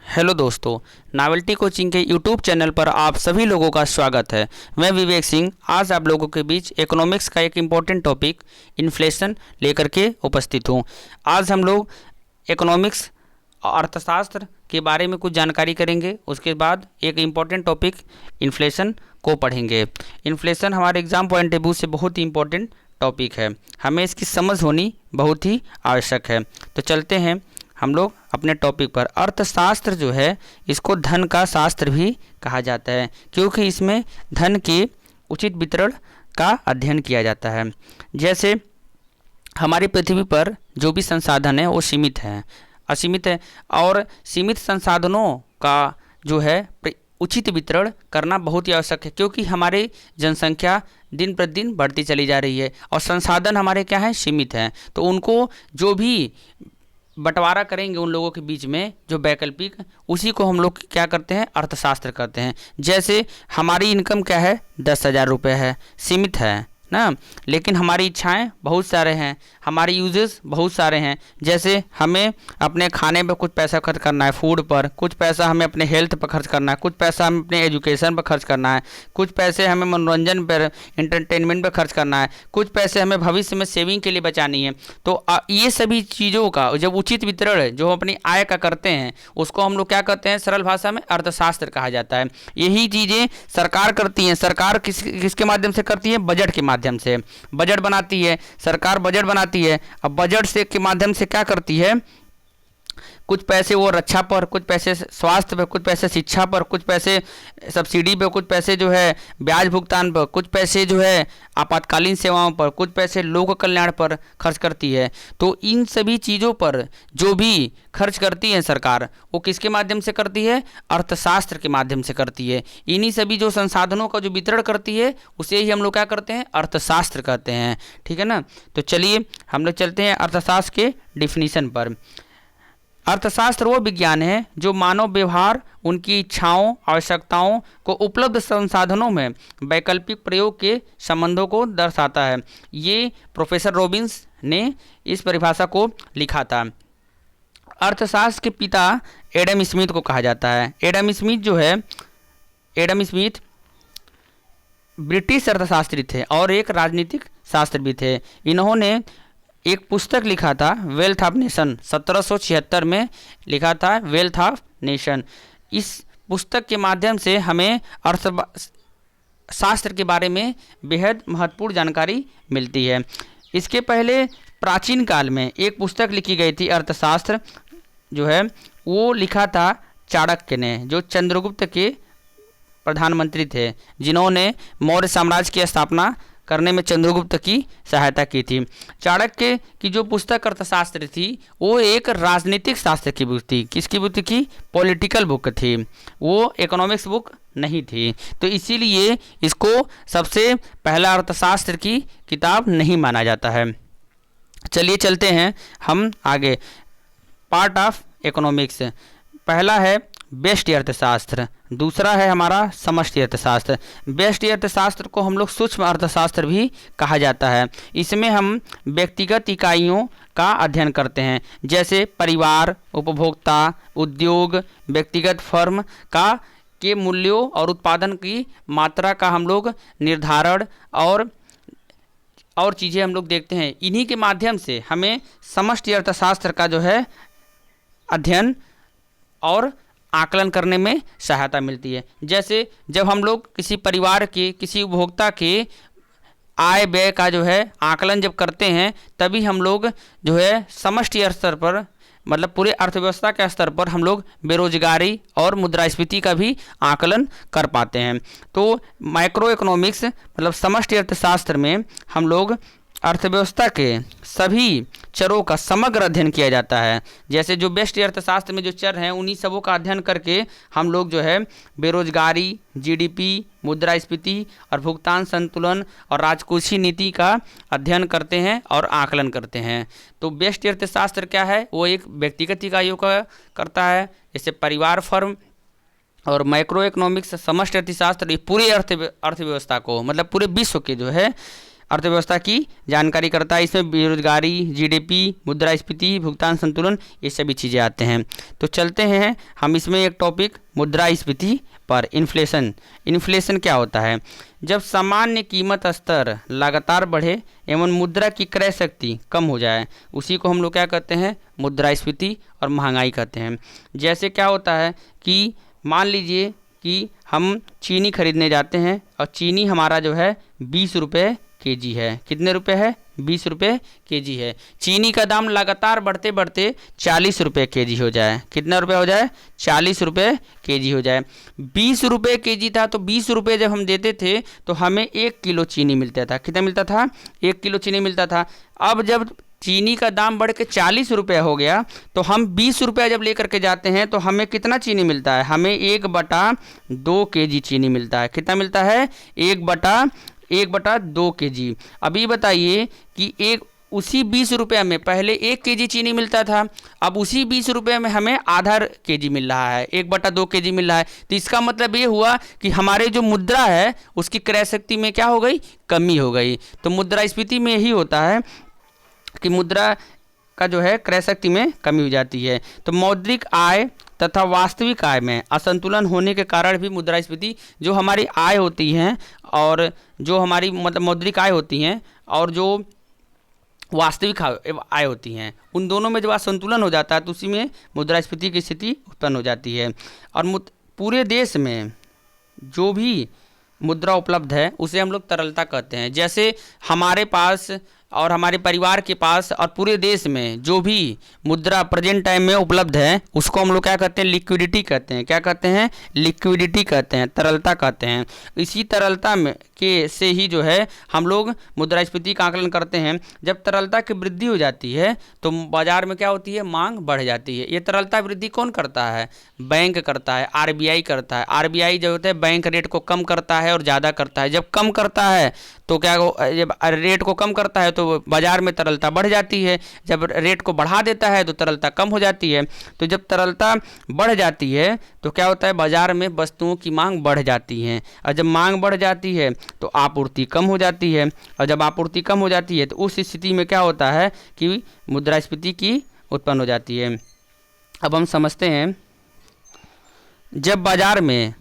Hello दोस्तों, novelty coaching के YouTube channel पर आप सभी लोगों का स्वागत है। मैं विवेक सिंह आज आप लोगों के बीच इकोनॉमिक्स का एक इम्पॉर्टेंट टॉपिक इन्फ्लेशन लेकर के उपस्थित हूँ। आज हम लोग इकोनॉमिक्स अर्थशास्त्र के बारे में कुछ जानकारी करेंगे। उसके बाद एक इम्पॉर्टेंट टॉपिक इन्फ्लेशन को पढ़ेंगे। इन्फ्लेशन हमारे एग्जाम पॉइंट ऑफ व्यू से बहुत ही इम्पोर्टेंट टॉपिक है, हमें इसकी समझ होनी बहुत ही आवश्यक है। तो चलते हैं हम लोग अपने टॉपिक पर। अर्थशास्त्र जो है इसको धन का शास्त्र भी कहा जाता है, क्योंकि इसमें धन के उचित वितरण का अध्ययन किया जाता है। जैसे हमारी पृथ्वी पर जो भी संसाधन है वो सीमित है, असीमित है, और सीमित संसाधनों का जो है उचित वितरण करना बहुत ही आवश्यक है, क्योंकि हमारी जनसंख्या दिन प्रतिदिन बढ़ती चली जा रही है और संसाधन हमारे क्या हैं, सीमित हैं। तो उनको जो भी बंटवारा करेंगे उन लोगों के बीच में जो वैकल्पिक, उसी को हम लोग क्या करते हैं, अर्थशास्त्र करते हैं। जैसे हमारी इनकम क्या है, 10,000 रुपये है, सीमित है ना, लेकिन हमारी इच्छाएं बहुत सारे हैं, हमारे यूजेस बहुत सारे हैं। जैसे हमें अपने खाने पर कुछ पैसा खर्च करना है, फूड पर कुछ पैसा हमें अपने हेल्थ पर खर्च करना है, कुछ पैसा हमें अपने एजुकेशन पर खर्च करना है, कुछ पैसे हमें मनोरंजन पर, एंटरटेनमेंट पर खर्च करना है, कुछ पैसे हमें भविष्य में सेविंग के लिए बचानी है। तो ये सभी चीज़ों का जब उचित वितरण जो हम अपनी आय का करते हैं उसको हम लोग क्या करते हैं, सरल भाषा में अर्थशास्त्र कहा जाता है। यही चीज़ें सरकार करती हैं। सरकार किसके माध्यम से करती है, बजट के माध्यम से बजट बनाती है। सरकार बजट बनाती है, अब बजट से के माध्यम से क्या करती है, कुछ पैसे वो रक्षा पर, कुछ पैसे स्वास्थ्य पर, कुछ पैसे शिक्षा पर, कुछ पैसे सब्सिडी पर, कुछ पैसे जो है ब्याज भुगतान पर, कुछ पैसे जो है आपातकालीन सेवाओं पर, कुछ पैसे लोक कल्याण पर खर्च करती है। तो इन सभी चीज़ों पर जो भी खर्च करती है सरकार, वो किसके माध्यम से करती है, अर्थशास्त्र के माध्यम से करती है। इन्हीं सभी जो संसाधनों का जो वितरण करती है उसे ही हम लोग क्या करते हैं, अर्थशास्त्र कहते हैं। ठीक है ना। तो चलिए हम लोग चलते हैं अर्थशास्त्र के डिफिनीशन पर। अर्थशास्त्र वो विज्ञान है जो मानव व्यवहार, उनकी इच्छाओं, आवश्यकताओं को उपलब्ध संसाधनों में वैकल्पिक प्रयोग के संबंधों को दर्शाता है। ये प्रोफेसर रॉबिन्स ने इस परिभाषा को लिखा था। अर्थशास्त्र के पिता एडम स्मिथ को कहा जाता है। एडम स्मिथ ब्रिटिश अर्थशास्त्री थे और एक राजनीतिक शास्त्रविद थे। इन्होंने एक पुस्तक लिखा था, वेल्थ ऑफ नेशन, 1776 में लिखा था, वेल्थ ऑफ नेशन। इस पुस्तक के माध्यम से हमें अर्थशास्त्र के बारे में बेहद महत्वपूर्ण जानकारी मिलती है। इसके पहले प्राचीन काल में एक पुस्तक लिखी गई थी, अर्थशास्त्र जो है वो लिखा था चाणक्य ने, जो चंद्रगुप्त के प्रधानमंत्री थे, जिन्होंने मौर्य साम्राज्य की स्थापना करने में चंद्रगुप्त की सहायता की थी। चाणक्य की जो पुस्तक अर्थशास्त्र थी वो एक राजनीतिक शास्त्र की बुक थी। किसकी बुक थी, पॉलिटिकल बुक थी, वो इकोनॉमिक्स बुक नहीं थी। तो इसीलिए इसको सबसे पहला अर्थशास्त्र की किताब नहीं माना जाता है। चलिए चलते हैं हम आगे। पार्ट ऑफ इकोनॉमिक्स, पहला है व्यष्टि अर्थशास्त्र, दूसरा है हमारा समष्टि अर्थशास्त्र। व्यष्टि अर्थशास्त्र को हम लोग सूक्ष्म अर्थशास्त्र भी कहा जाता है। इसमें हम व्यक्तिगत इकाइयों का अध्ययन करते हैं, जैसे परिवार, उपभोक्ता, उद्योग, व्यक्तिगत फर्म का के मूल्यों और उत्पादन की मात्रा का हम लोग निर्धारण और चीज़ें हम लोग देखते हैं। इन्हीं के माध्यम से हमें समष्टि अर्थशास्त्र का जो है अध्ययन और आकलन करने में सहायता मिलती है। जैसे जब हम लोग किसी परिवार के, किसी उपभोक्ता के आय व्यय का जो है आकलन जब करते हैं, तभी हम लोग जो है समष्टि स्तर पर, मतलब पूरे अर्थव्यवस्था के स्तर पर हम लोग बेरोजगारी और मुद्रास्फीति का भी आकलन कर पाते हैं। तो माइक्रो इकोनॉमिक्स मतलब समष्टि अर्थशास्त्र में हम लोग अर्थव्यवस्था के सभी चरों का समग्र अध्ययन किया जाता है। जैसे जो व्यष्टि अर्थशास्त्र में जो चर हैं उन्हीं सबों का अध्ययन करके हम लोग जो है बेरोजगारी, जीडीपी, मुद्रास्फीति और भुगतान संतुलन और राजकोषीय नीति का अध्ययन करते हैं और आकलन करते हैं। तो व्यष्टि अर्थशास्त्र क्या है, वो एक व्यक्तिगत इकाइयों का करता है, जैसे परिवार, फर्म, और माइक्रो इकोनॉमिक्स समष्टि अर्थशास्त्र पूरे अर्थव्यवस्था को, मतलब पूरे विश्व के जो है अर्थव्यवस्था की जानकारी करता है। इसमें बेरोजगारी, जीडीपी, मुद्रास्फीति, भुगतान संतुलन, ये सभी चीज़ें आते हैं। तो चलते हैं हम इसमें एक टॉपिक मुद्रास्फीति पर, इन्फ्लेशन। इन्फ्लेशन क्या होता है? जब सामान्य कीमत स्तर लगातार बढ़े एवं मुद्रा की क्रय शक्ति कम हो जाए, उसी को हम लोग क्या कहते हैं? मुद्रास्फीति और महंगाई कहते हैं। जैसे क्या होता है कि मान लीजिए कि हम चीनी खरीदने जाते हैं और चीनी हमारा जो है 20 रुपये केजी है। कितने रुपए है? 20 रुपये केजी है। चीनी का दाम लगातार बढ़ते बढ़ते 40 रुपये केजी हो जाए। कितना रुपये हो जाए? 40 रुपये केजी हो जाए। 20 रुपये केजी था तो 20 रुपये जब हम देते थे तो हमें 1 किलो चीनी मिलता था। कितना मिलता था? 1 किलो चीनी मिलता था। अब जब चीनी का दाम बढ़ के 40 रुपये हो गया तो हम 20 रुपये जब लेकर के जाते हैं तो हमें कितना चीनी मिलता है? हमें 1/2 केजी चीनी मिलता है। कितना मिलता है? 1/2 केजी। अभी बताइए कि उसी 20 रुपये में पहले 1 केजी चीनी मिलता था, अब उसी 20 रुपये में हमें आधा केजी मिल रहा है, 1/2 केजी मिल रहा है। तो इसका मतलब ये हुआ कि हमारे जो मुद्रा है उसकी क्रय शक्ति में क्या हो गई? कमी हो गई। तो मुद्रास्फीति में यही होता है कि मुद्रा का जो है क्रय शक्ति में कमी हो जाती है। तो मौद्रिक आय तथा वास्तविक आय में असंतुलन होने के कारण भी मुद्रास्फीति, जो हमारी आय होती हैं और जो हमारी मतलब मौद्रिक आय होती हैं और जो वास्तविक आय होती हैं, उन दोनों में जब असंतुलन हो जाता है तो उसी में मुद्रास्फीति की स्थिति उत्पन्न हो जाती है। और पूरे देश में जो भी मुद्रा उपलब्ध है उसे हम लोग तरलता कहते हैं। जैसे हमारे पास और हमारे परिवार के पास और पूरे देश में जो भी मुद्रा प्रेजेंट टाइम में उपलब्ध है उसको हम लोग क्या कहते हैं? लिक्विडिटी कहते हैं। क्या कहते हैं? लिक्विडिटी कहते हैं, तरलता कहते हैं। इसी तरलता में से ही जो है हम लोग मुद्रास्फीति का आकलन करते हैं। जब तरलता की वृद्धि हो जाती है तो बाजार में क्या होती है? मांग बढ़ जाती है। ये तरलता वृद्धि कौन करता है? बैंक करता है, आरबीआई करता है। आरबीआई जो होता है बैंक रेट को कम करता है और ज़्यादा करता है। जब कम करता है तो क्या, जब रेट को कम करता है तो बाजार में तरलता बढ़ जाती है, जब रेट को बढ़ा देता है तो तरलता कम हो जाती है। तो जब तरलता बढ़ जाती है तो क्या होता है? बाजार में वस्तुओं की मांग बढ़ जाती है, और जब मांग बढ़ जाती है तो आपूर्ति कम हो जाती है, और जब आपूर्ति कम हो जाती है तो उस स्थिति में क्या होता है कि मुद्रास्फीति की उत्पन्न हो जाती है। अब हम समझते हैं, जब बाजार में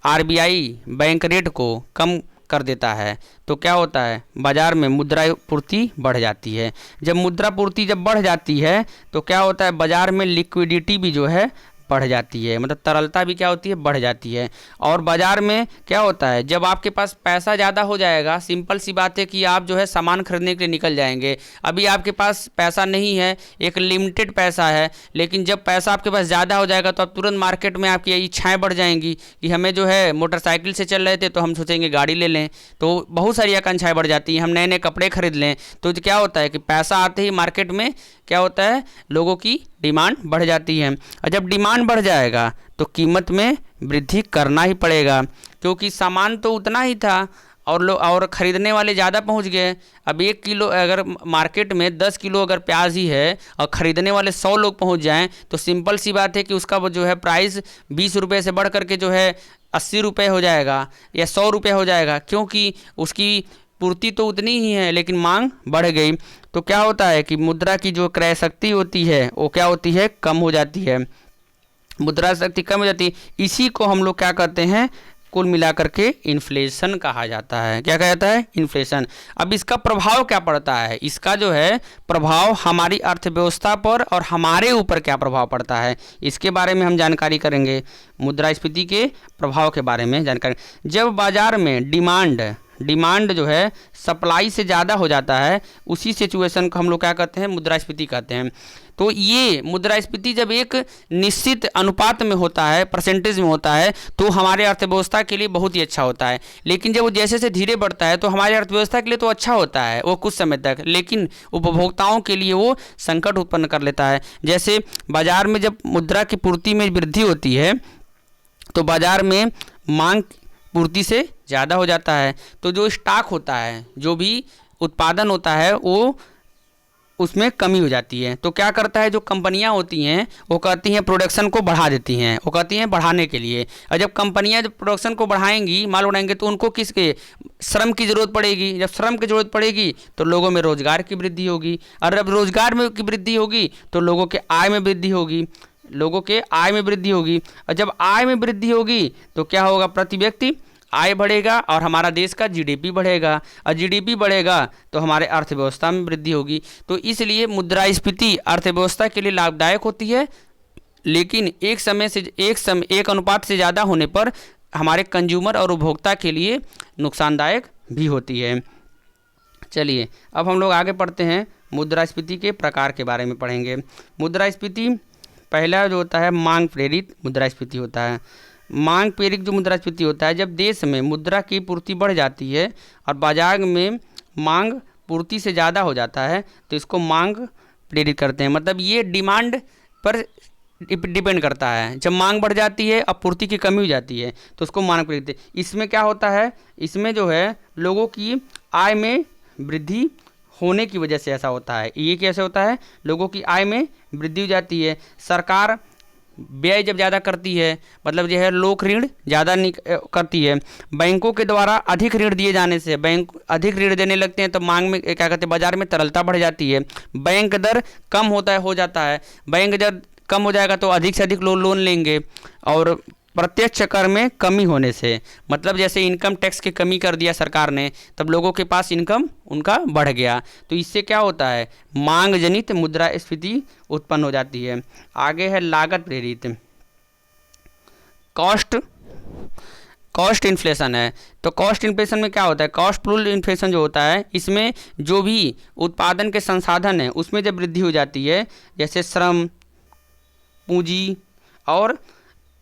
आरबीआई बैंक रेट को कम कर देता है तो क्या होता है? बाजार में मुद्रापूर्ति बढ़ जाती है। जब मुद्रापूर्ति जब बढ़ जाती है तो क्या होता है? बाजार में लिक्विडिटी भी जो है बढ़ जाती है, मतलब तरलता भी क्या होती है? बढ़ जाती है। और बाजार में क्या होता है? जब आपके पास पैसा ज़्यादा हो जाएगा, सिंपल सी बात है कि आप जो है सामान खरीदने के लिए निकल जाएंगे। अभी आपके पास पैसा नहीं है, एक लिमिटेड पैसा है, लेकिन जब पैसा आपके पास ज़्यादा हो जाएगा तो आप तुरंत मार्केट में आपकी इच्छाएँ बढ़ जाएंगी कि हमें जो है मोटरसाइकिल से चल रहे थे तो हम सोचेंगे गाड़ी ले लें, तो बहुत सारी आकांक्षाएँ बढ़ जाती हैं। हम नए नए कपड़े खरीद लें, तो क्या होता है कि पैसा आते ही मार्केट में क्या होता है? लोगों की डिमांड बढ़ जाती है, और जब डिमांड बढ़ जाएगा तो कीमत में वृद्धि करना ही पड़ेगा, क्योंकि सामान तो उतना ही था और लोग और ख़रीदने वाले ज़्यादा पहुंच गए। अब 1 किलो अगर मार्केट में 10 किलो अगर प्याज ही है और ख़रीदने वाले 100 लोग पहुंच जाएं तो सिंपल सी बात है कि उसका वो जो है प्राइस 20 रुपये से बढ़ करके जो है 80 रुपये हो जाएगा या 100 रुपये हो जाएगा, क्योंकि उसकी पूर्ति तो उतनी ही है लेकिन मांग बढ़ गई। तो क्या होता है कि मुद्रा की जो क्रय शक्ति होती है वो क्या होती है? कम हो जाती है। मुद्रा शक्ति कम हो जाती है, इसी को हम लोग क्या कहते हैं? कुल मिलाकर के इन्फ्लेशन कहा जाता है। क्या कहा जाता है? इन्फ्लेशन। अब इसका प्रभाव क्या पड़ता है? इसका जो है प्रभाव हमारी अर्थव्यवस्था पर और हमारे ऊपर क्या प्रभाव पड़ता है इसके बारे में हम जानकारी करेंगे। मुद्रास्फीति के प्रभाव के बारे में जानकारी। जब बाजार में डिमांड जो है सप्लाई से ज़्यादा हो जाता है, उसी सिचुएशन को हम लोग क्या कहते हैं? मुद्रास्फीति कहते हैं। तो ये मुद्रास्फीति जब एक निश्चित अनुपात में होता है, परसेंटेज में होता है, तो हमारे अर्थव्यवस्था के लिए बहुत ही अच्छा होता है। लेकिन जब वो जैसे से धीरे बढ़ता है तो हमारे अर्थव्यवस्था के लिए तो अच्छा होता है वो कुछ समय तक, लेकिन उपभोक्ताओं के लिए वो संकट उत्पन्न कर लेता है। जैसे बाजार में जब मुद्रा की पूर्ति में वृद्धि होती है तो बाजार में मांग पूर्ति से ज़्यादा हो जाता है, तो जो स्टॉक होता है, जो भी उत्पादन होता है, वो उसमें कमी हो जाती है। तो क्या करता है, जो कंपनियां होती हैं वो कहती हैं प्रोडक्शन को बढ़ा देती हैं, वो कहती हैं बढ़ाने के लिए। और जब कंपनियां जब प्रोडक्शन को बढ़ाएंगी, माल बढ़ाएंगे, तो उनको किसके श्रम की ज़रूरत पड़ेगी। जब श्रम की ज़रूरत पड़ेगी तो लोगों में रोज़गार की वृद्धि होगी, और जब रोज़गार में की वृद्धि होगी तो लोगों के आय में वृद्धि होगी, लोगों के आय में वृद्धि होगी। और जब आय में वृद्धि होगी तो क्या होगा, प्रति व्यक्ति आय बढ़ेगा और हमारा देश का जीडीपी बढ़ेगा, और जीडीपी बढ़ेगा तो हमारे अर्थव्यवस्था में वृद्धि होगी। तो इसलिए मुद्रास्फीति अर्थव्यवस्था के लिए लाभदायक होती है, लेकिन एक अनुपात से ज़्यादा होने पर हमारे कंज्यूमर और उपभोक्ता के लिए नुकसानदायक भी होती है। चलिए अब हम लोग आगे पढ़ते हैं, मुद्रास्फीति के प्रकार के बारे में पढ़ेंगे। मुद्रास्फीति पहला जो होता है मांग प्रेरित मुद्रास्फीति होता है। मांग प्रेरित जो मुद्रास्फीति होता है, जब देश में मुद्रा की पूर्ति बढ़ जाती है और बाजार में मांग पूर्ति से ज़्यादा हो जाता है तो इसको मांग प्रेरित करते हैं। मतलब ये डिमांड पर डिपेंड करता है। जब मांग बढ़ जाती है और पूर्ति की कमी हो जाती है तो उसको मांग प्रेरित। इसमें क्या होता है, इसमें जो है लोगों की आय में वृद्धि होने की वजह से ऐसा होता है। ये कैसे होता है, लोगों की आय में वृद्धि हो जाती है। सरकार व्यय जब ज़्यादा करती है, मतलब जो है लोक ऋण ज़्यादा करती है, बैंकों के द्वारा अधिक ऋण दिए जाने से बैंक अधिक ऋण देने लगते हैं तो मांग में क्या कहते हैं, बाजार में तरलता बढ़ जाती है। बैंक दर कम हो जाता है, बैंक दर कम हो जाएगा तो अधिक से अधिक लोन लेंगे। और प्रत्यक्ष कर में कमी होने से, मतलब जैसे इनकम टैक्स की कमी कर दिया सरकार ने, तब लोगों के पास इनकम उनका बढ़ गया, तो इससे क्या होता है, मांग जनित मुद्रास्फीति उत्पन्न हो जाती है। आगे है लागत प्रेरित। कॉस्ट इन्फ्लेशन है। तो कॉस्ट इन्फ्लेशन में क्या होता है, कॉस्ट पुल इन्फ्लेशन जो होता है, इसमें जो भी उत्पादन के संसाधन हैं उसमें जब वृद्धि हो जाती है, जैसे श्रम, पूंजी, और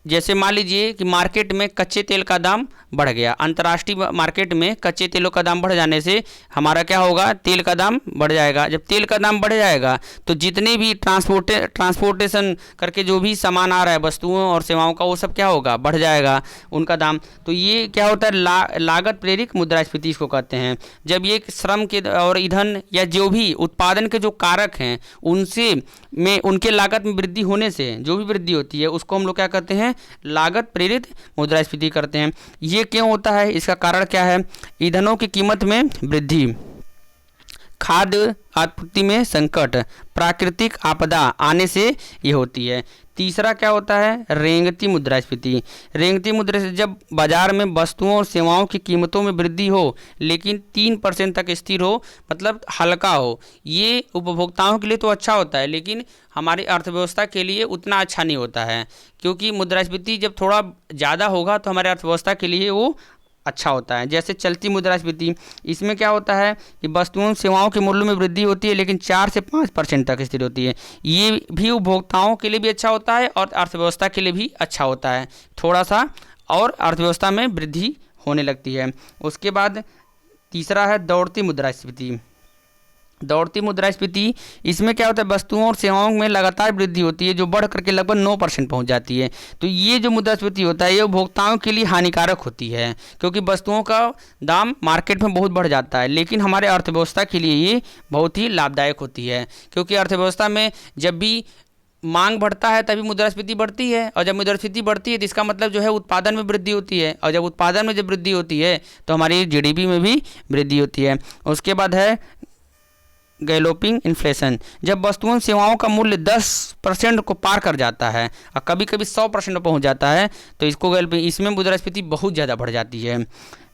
जैसे मान लीजिए कि मार्केट में कच्चे तेल का दाम बढ़ गया, अंतर्राष्ट्रीय मार्केट में कच्चे तेलों का दाम बढ़ जाने से हमारा क्या होगा, तेल का दाम बढ़ जाएगा। जब तेल का दाम बढ़ जाएगा तो जितने भी ट्रांसपोर्टेशन करके जो भी सामान आ रहा है वस्तुओं और सेवाओं का, वो सब क्या होगा, बढ़ जाएगा उनका दाम। तो ये क्या होता है, लागत प्रेरित मुद्रास्फीति इसको कहते हैं। जब ये श्रम के और ईंधन या जो भी उत्पादन के जो कारक हैं उनके लागत में वृद्धि होने से जो भी वृद्धि होती है उसको हम लोग क्या कहते हैं, लागत प्रेरित मुद्रास्फीति करते हैं। ये क्यों होता है, इसका कारण क्या है, ईंधनों की कीमत में वृद्धि, खाद्य आपूर्ति में संकट, प्राकृतिक आपदा आने से ये होती है। तीसरा क्या होता है, रेंगती मुद्रास्फीति। रेंगती मुद्रास्फीति जब बाजार में वस्तुओं और सेवाओं की कीमतों में वृद्धि हो लेकिन 3% तक स्थिर हो, मतलब हल्का हो। ये उपभोक्ताओं के लिए तो अच्छा होता है लेकिन हमारी अर्थव्यवस्था के लिए उतना अच्छा नहीं होता है, क्योंकि मुद्रास्फीति जब थोड़ा ज़्यादा होगा तो हमारे अर्थव्यवस्था के लिए वो अच्छा होता है। जैसे चलती मुद्रास्फीति, इसमें क्या होता है कि वस्तुओं सेवाओं के मूल्य में वृद्धि होती है लेकिन 4 से 5% तक स्थिर होती है। ये भी उपभोक्ताओं के लिए भी अच्छा होता है और अर्थव्यवस्था के लिए भी अच्छा होता है, थोड़ा सा और अर्थव्यवस्था में वृद्धि होने लगती है। उसके बाद तीसरा है दौड़ती मुद्रास्फीति। दौड़ती मुद्रास्फीति, इसमें क्या होता है, वस्तुओं और सेवाओं में लगातार वृद्धि होती है जो बढ़ करके लगभग 9% पहुंच जाती है। तो ये जो मुद्रास्फीति होता है ये उपभोक्ताओं के लिए हानिकारक होती है, क्योंकि वस्तुओं का दाम मार्केट में बहुत बढ़ जाता है, लेकिन हमारे अर्थव्यवस्था के लिए ये बहुत ही लाभदायक होती है, क्योंकि अर्थव्यवस्था में जब भी मांग बढ़ता है तभी मुद्रास्फीति बढ़ती है, और जब मुद्रास्फीति बढ़ती है तो इसका मतलब जो है उत्पादन में वृद्धि होती है, और जब उत्पादन में जब वृद्धि होती है तो हमारी जीडीपी में भी वृद्धि होती है। उसके बाद है गैलोपिंग इन्फ्लेशन। जब वस्तुओं सेवाओं का मूल्य 10% को पार कर जाता है और कभी कभी 100% पहुंच जाता है तो इसमें मुद्रास्फीति बहुत ज़्यादा बढ़ जाती है।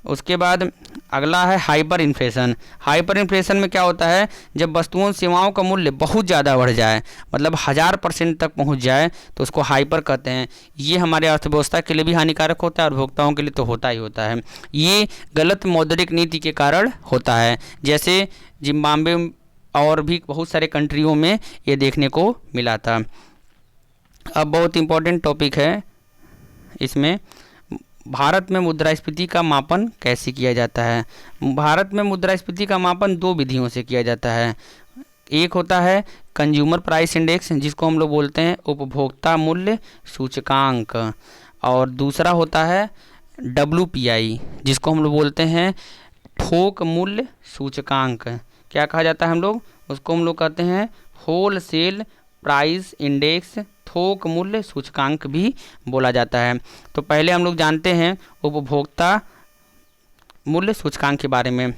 उसके बाद अगला है हाइपर इन्फ्लेशन। हाइपर इन्फ्लेशन में क्या होता है, जब वस्तुओं सेवाओं का मूल्य बहुत ज़्यादा बढ़ जाए, मतलब 1000% तक पहुंच जाए तो उसको हाइपर कहते हैं। ये हमारे अर्थव्यवस्था के लिए भी हानिकारक होता है और उपभोक्ताओं के लिए तो होता ही होता है। ये गलत मौद्रिक नीति के कारण होता है, जैसे जिम्बाब्वे और भी बहुत सारे कंट्रियों में ये देखने को मिला था। अब बहुत इम्पोर्टेंट टॉपिक है इसमें, भारत में मुद्रास्फीति का मापन कैसे किया जाता है। भारत में मुद्रास्फीति का मापन 2 विधियों से किया जाता है। एक होता है कंज्यूमर प्राइस इंडेक्स, जिसको हम लोग बोलते हैं उपभोक्ता मूल्य सूचकांक, और दूसरा होता है WPI, जिसको हम लोग बोलते हैं थोक मूल्य सूचकांक। क्या कहा जाता है हम लोग उसको, हम लोग कहते हैं होल सेल प्राइस इंडेक्स, थोक मूल्य सूचकांक भी बोला जाता है। तो पहले हम लोग जानते हैं उपभोक्ता मूल्य सूचकांक के बारे में।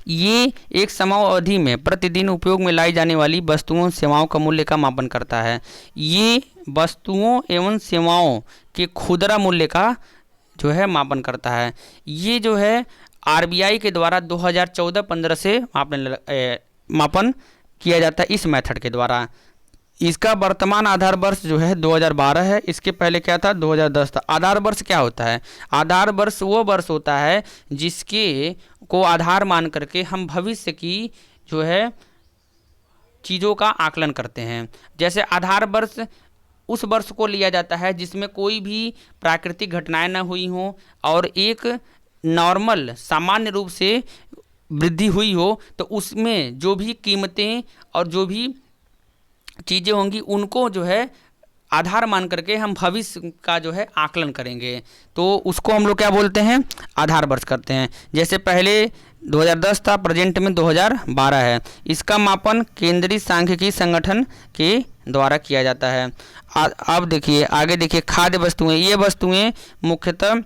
ये एक समयावधि में प्रतिदिन उपयोग में लाई जाने वाली वस्तुओं सेवाओं का मूल्य का मापन करता है। ये वस्तुओं एवं सेवाओं के खुदरा मूल्य का जो है मापन करता है। ये जो है आरबीआई के द्वारा 2014-15 से मापन किया जाता है इस मेथड के द्वारा। इसका वर्तमान आधार वर्ष जो है 2012 है। इसके पहले क्या था, 2010 था। आधार वर्ष क्या होता है, आधार वर्ष वो वर्ष होता है जिसके को आधार मान करके हम भविष्य की जो है चीज़ों का आकलन करते हैं। जैसे आधार वर्ष उस वर्ष को लिया जाता है जिसमें कोई भी प्राकृतिक घटनाएं न हुई हों और एक नॉर्मल सामान्य रूप से वृद्धि हुई हो, तो उसमें जो भी कीमतें और जो भी चीज़ें होंगी उनको जो है आधार मान करके हम भविष्य का जो है आकलन करेंगे, तो उसको हम लोग क्या बोलते हैं, आधार वर्ष करते हैं। जैसे पहले 2010 था, प्रेजेंट में 2012 है। इसका मापन केंद्रीय सांख्यिकी संगठन के द्वारा किया जाता है। अब देखिए आगे देखिए, खाद्य वस्तुएं, ये वस्तुएं मुख्यतः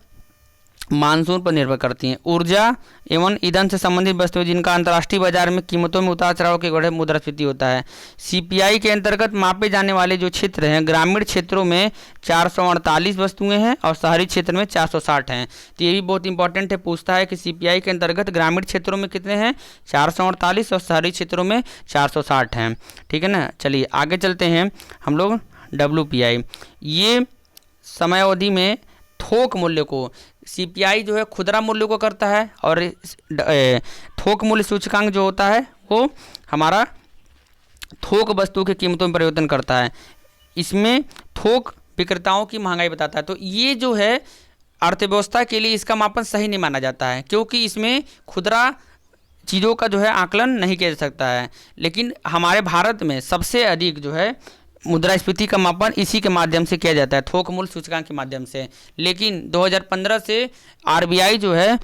मानसून पर निर्भर करती हैं। ऊर्जा एवं ईंधन से संबंधित वस्तुएं जिनका अंतर्राष्ट्रीय बाजार में कीमतों में उतार चढ़ाव के गढ़े मुद्रास्फीति होता है। सीपीआई के अंतर्गत मापे जाने वाले जो क्षेत्र हैं, ग्रामीण क्षेत्रों में 448 वस्तुएं हैं और शहरी क्षेत्र में 460 हैं। तो ये भी बहुत इंपॉर्टेंट है, पूछता है कि सीपीआई के अंतर्गत ग्रामीण क्षेत्रों में कितने हैं, 448 और शहरी क्षेत्रों में 460 हैं। ठीक है ना। चलिए आगे चलते हैं हम लोग। WPI ये समयावधि में थोक मूल्य को, सीपीआई जो है खुदरा मूल्य को करता है और थोक मूल्य सूचकांक जो होता है वो हमारा थोक वस्तु की कीमतों में परिवर्तन करता है। इसमें थोक विक्रेताओं की महंगाई बताता है। तो ये जो है अर्थव्यवस्था के लिए इसका मापन सही नहीं माना जाता है, क्योंकि इसमें खुदरा चीज़ों का जो है आकलन नहीं किया जा सकता है। लेकिन हमारे भारत में सबसे अधिक जो है मुद्रास्फीति का मापन इसी के माध्यम से किया जाता है, थोक मूल्य सूचकांक के माध्यम से। लेकिन 2015 से आरबीआई जो है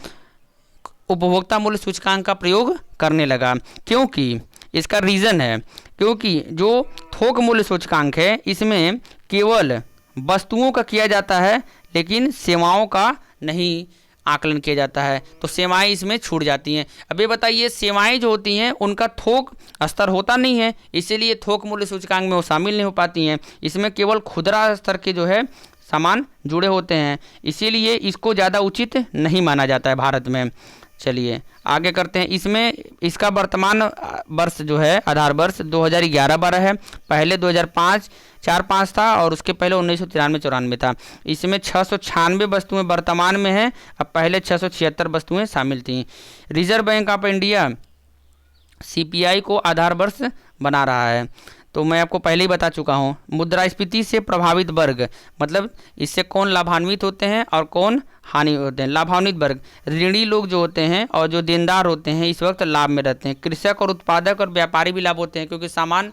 उपभोक्ता मूल्य सूचकांक का प्रयोग करने लगा, क्योंकि इसका रीज़न है क्योंकि जो थोक मूल्य सूचकांक है इसमें केवल वस्तुओं का किया जाता है लेकिन सेवाओं का नहीं आकलन किया जाता है, तो सेवाएं इसमें छूट जाती हैं। अब ये बताइए, सेवाएं जो होती हैं उनका थोक स्तर होता नहीं है, इसीलिए थोक मूल्य सूचकांक में वो शामिल नहीं हो पाती हैं। इसमें केवल खुदरा स्तर के जो है सामान जुड़े होते हैं, इसीलिए इसको ज़्यादा उचित नहीं माना जाता है भारत में। चलिए आगे करते हैं। इसमें इसका वर्तमान वर्ष जो है आधार वर्ष 2011-12 है। पहले 2005-4-5 था और उसके पहले 1993-94 था। इसमें 696 वस्तुएं वर्तमान में हैं, अब पहले 676 वस्तुएं शामिल थीं। Reserve bank of India CPI को आधार वर्ष बना रहा है। तो मैं आपको पहले ही बता चुका हूँ, मुद्रास्फीति से प्रभावित वर्ग, मतलब इससे कौन लाभान्वित होते हैं और कौन हानि होते हैं। लाभान्वित वर्ग ऋणी लोग जो होते हैं और जो देनदार होते हैं इस वक्त लाभ में रहते हैं। कृषक और उत्पादक और व्यापारी भी लाभ होते हैं, क्योंकि सामान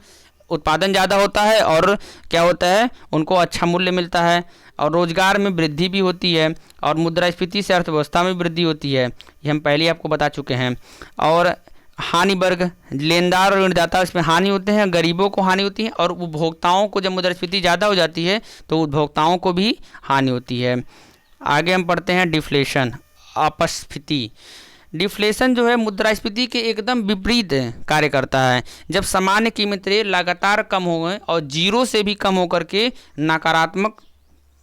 उत्पादन ज़्यादा होता है और क्या होता है उनको अच्छा मूल्य मिलता है और रोजगार में वृद्धि भी होती है और मुद्रास्फीति से अर्थव्यवस्था में वृद्धि होती है, ये हम पहले आपको बता चुके हैं। और हानि वर्ग लेनदार और ऋणदाता इसमें हानि होते हैं, गरीबों को हानि होती है और उपभोक्ताओं को जब मुद्रास्फीति ज़्यादा हो जाती है तो उपभोक्ताओं को भी हानि होती है। आगे हम पढ़ते हैं डिफ्लेशन, अपस्फीति। डिफ्लेशन जो है मुद्रास्फीति के एकदम विपरीत कार्य करता है। जब सामान्य कीमतें लगातार कम हो गए और जीरो से भी कम होकर के नकारात्मक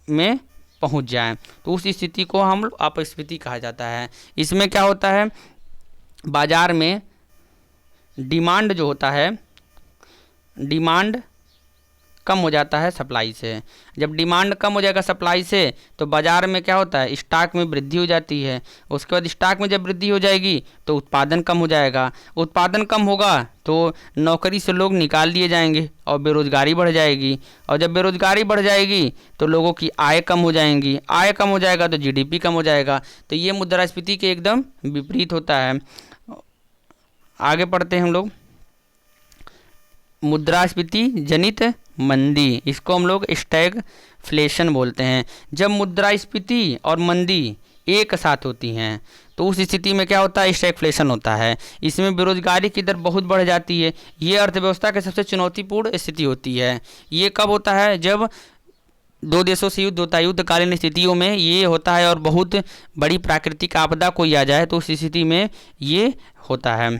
में पहुंच जाएं, तो उस स्थिति को हम अपस्फीति कहा जाता है। इसमें क्या होता है, बाजार में डिमांड जो होता है, डिमांड कम हो जाता है सप्लाई से। जब डिमांड कम हो जाएगा सप्लाई से तो बाज़ार में क्या होता है, स्टॉक में वृद्धि हो जाती है। उसके बाद स्टॉक में जब वृद्धि हो जाएगी तो उत्पादन कम हो जाएगा। उत्पादन कम होगा तो नौकरी से लोग निकाल दिए जाएंगे और बेरोज़गारी बढ़ जाएगी, और जब बेरोज़गारी बढ़ जाएगी तो लोगों की आय कम हो जाएंगी, आय कम हो जाएगा तो जीडीपी कम हो जाएगा। तो ये मुद्रास्फीति के एकदम विपरीत होता है। आगे पढ़ते हैं हम लोग, मुद्रास्फीति जनित मंदी, इसको हम लोग स्टैगफ्लेशन बोलते हैं। जब मुद्रास्फीति और मंदी एक साथ होती हैं तो उस स्थिति में क्या होता है, स्टैगफ्लेशन होता है। इसमें बेरोजगारी की दर बहुत बढ़ जाती है। ये अर्थव्यवस्था की सबसे चुनौतीपूर्ण स्थिति होती है। ये कब होता है, जब दो देशों से युद्ध होता है। युद्धकालीन स्थितियों में ये होता है, और बहुत बड़ी प्राकृतिक आपदा कोई आ जाए तो उस स्थिति में ये होता है।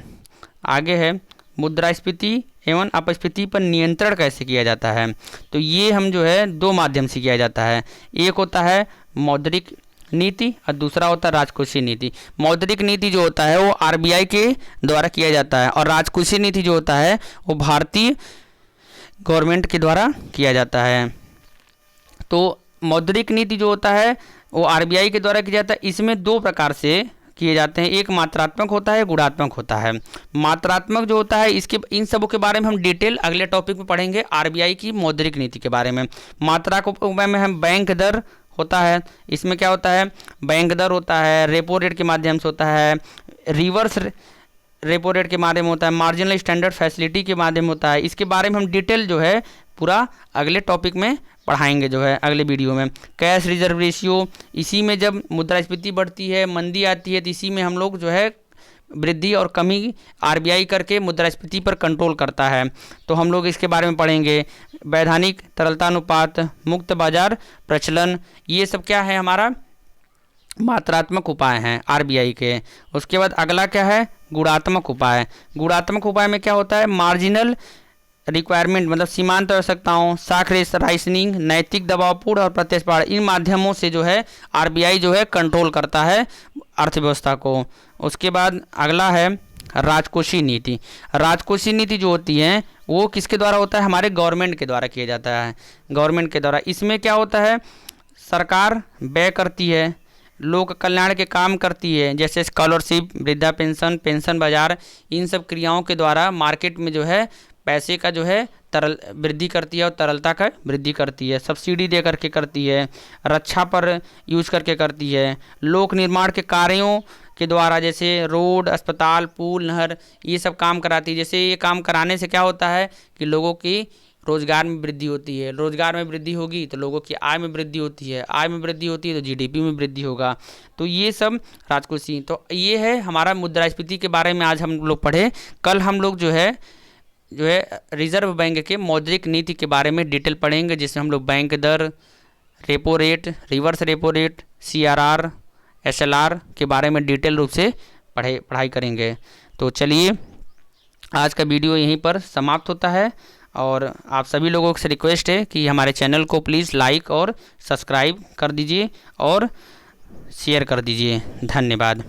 आगे है मुद्रास्फीति एवं अपस्फीति पर नियंत्रण कैसे किया जाता है। तो ये हम जो है दो माध्यम से किया जाता है। एक होता है मौद्रिक नीति और दूसरा होता है राजकोषीय नीति। मौद्रिक नीति जो होता है वो आरबीआई के द्वारा किया जाता है, और राजकोषीय नीति जो होता है वो भारतीय गवर्नमेंट के द्वारा किया जाता है। तो मौद्रिक नीति जो होता है वो आरबीआई के द्वारा किया जाता है। इसमें दो प्रकार से किए जाते हैं, एक मात्रात्मक होता है, गुणात्मक होता है। मात्रात्मक जो होता है इसके इन सबों के बारे में हम डिटेल अगले टॉपिक में पढ़ेंगे, आरबीआई की मौद्रिक नीति के बारे में। मात्रात्मक में हम बैंक दर होता है, इसमें क्या होता है, बैंक दर होता है, रेपो रेट के माध्यम से होता है, रिवर्स रेपो रेट के माध्यम होता है, मार्जिनल स्टैंडर्ड फैसिलिटी के माध्यम होता है। इसके बारे में हम डिटेल जो है पूरा अगले टॉपिक में पढ़ाएंगे जो है अगले वीडियो में। कैश रिजर्व रेशियो, इसी में जब मुद्रास्फीति बढ़ती है, मंदी आती है, तो इसी में हम लोग जो है वृद्धि और कमी आरबीआई करके मुद्रास्फीति पर कंट्रोल करता है, तो हम लोग इसके बारे में पढ़ेंगे। वैधानिक तरलता अनुपात, मुक्त बाजार प्रचलन, ये सब क्या है, हमारा मात्रात्मक उपाय हैं आरबीआई के। उसके बाद अगला क्या है, गुणात्मक उपाय। गुणात्मक उपाय में क्या होता है, मार्जिनल रिक्वायरमेंट मतलब सीमांत आवश्यकताओं, साख राइसनिंग, नैतिक दबावपूर्ण और प्रतिस्पर्धा, इन माध्यमों से जो है आरबीआई जो है कंट्रोल करता है अर्थव्यवस्था को। उसके बाद अगला है राजकोषीय नीति। राजकोषीय नीति जो होती है वो किसके द्वारा होता है, हमारे गवर्नमेंट के द्वारा किया जाता है, गवर्नमेंट के द्वारा। इसमें क्या होता है, सरकार व्यय करती है, लोक कल्याण के काम करती है, जैसे स्कॉलरशिप, वृद्धा पेंशन, पेंशन बाजार, इन सब क्रियाओं के द्वारा मार्केट में जो है पैसे का जो है तरल वृद्धि करती है और तरलता का वृद्धि करती है। सब्सिडी दे करके करती है, रक्षा पर यूज करके करती है, लोक निर्माण के कार्यों के द्वारा जैसे रोड, अस्पताल, पुल, नहर, ये सब काम कराती है। जैसे ये काम कराने से क्या होता है कि लोगों की रोजगार में वृद्धि होती है, रोजगार में वृद्धि होगी तो लोगों की आय में वृद्धि होती है, आय में वृद्धि होती है तो जीडीपी में वृद्धि होगा। तो ये सब राजकोषीय, तो ये है हमारा मुद्रास्फीति के बारे में आज हम लोग पढ़े। कल हम लोग जो है रिजर्व बैंक के मौद्रिक नीति के बारे में डिटेल पढ़ेंगे, जिसमें हम लोग बैंक दर, repo rate, reverse repo rate, CRR, SLR के बारे में डिटेल रूप से पढ़ाई करेंगे। तो चलिए आज का वीडियो यहीं पर समाप्त होता है, और आप सभी लोगों से रिक्वेस्ट है कि हमारे चैनल को प्लीज़ लाइक और सब्सक्राइब कर दीजिए और शेयर कर दीजिए। धन्यवाद।